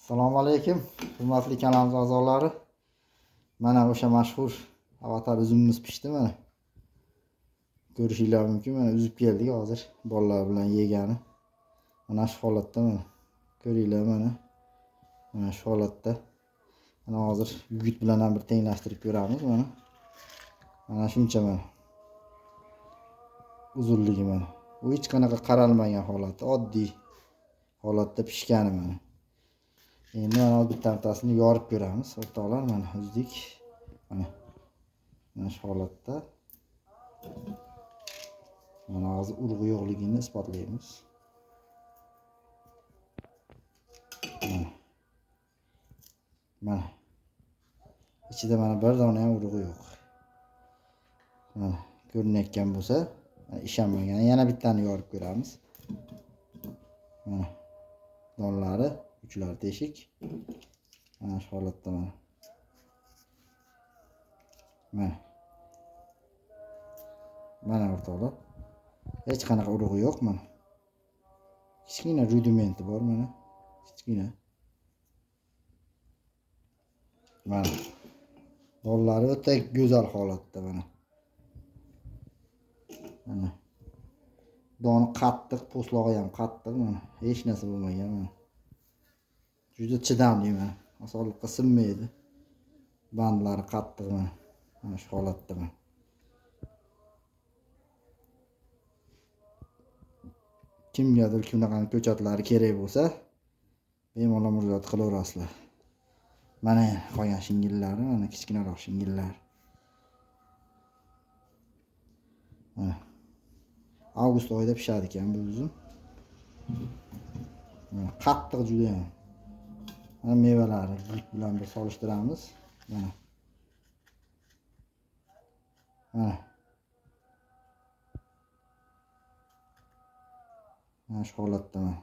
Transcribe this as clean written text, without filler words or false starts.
Assalomu alaykum, hurmatli kanalimiz a'zolari. Mana o'sha mashhur avatar uzumimiz pishdi mana. Ko'rishinglar mumkin, mana uzib keldik hozir bolalar bilan yegani. Mana shu holatda mana. Ko'ringlar mana. Mana shu holatda. Mana hozir gugurt bilan ham bir tenglashtirib ko'ramiz mana. Mana shuncha mana. Uzunligi mana. Bu hech qanaqa qaralmagan holati, oddiy holatda pishgani mana. Endi mana bittasini yorib ko'ramiz. O'rtoqlar mana uzdik. Mana shu holatda. Mana hozir urug'i yo'qligini isbotlaymiz. Mana. Ichida mana bir dona ham urug'i yo'q. Mana ko'rinayotgan bo'lsa, ishonmagan yana bittani yorib ko'ramiz. Mana donlari uchlari teshik. Mana shu holatda mana. Mana o'rtoqlar. Hech qanaqa urug'i yo'q mana. Kichkina rudimenti bor mana. Kichkina. Mana. Donlari o'ta go'zal holatda mana. Mana. Doni qattiq, po'stlog'i ham qattiq mana. Hech narsa bo'lmagan mana. Juda chidamli mana. Osonlikqa sinmaydi. Bandlari qattiq mana. Mana shu holatda mana. Kimgadir shunaqangi ko'chatlari kerak bo'lsa, bemalol murojaat qilaverasizlar. Mana qolgan shingillari, mana kichkinaroq shingillar. Mana. Avgust oyida pishadi ekan bu uzum. Mana qattiq juda ham. Mana mevalari bilan bir solishtiramiz. Mana. Mana shu holatda mana.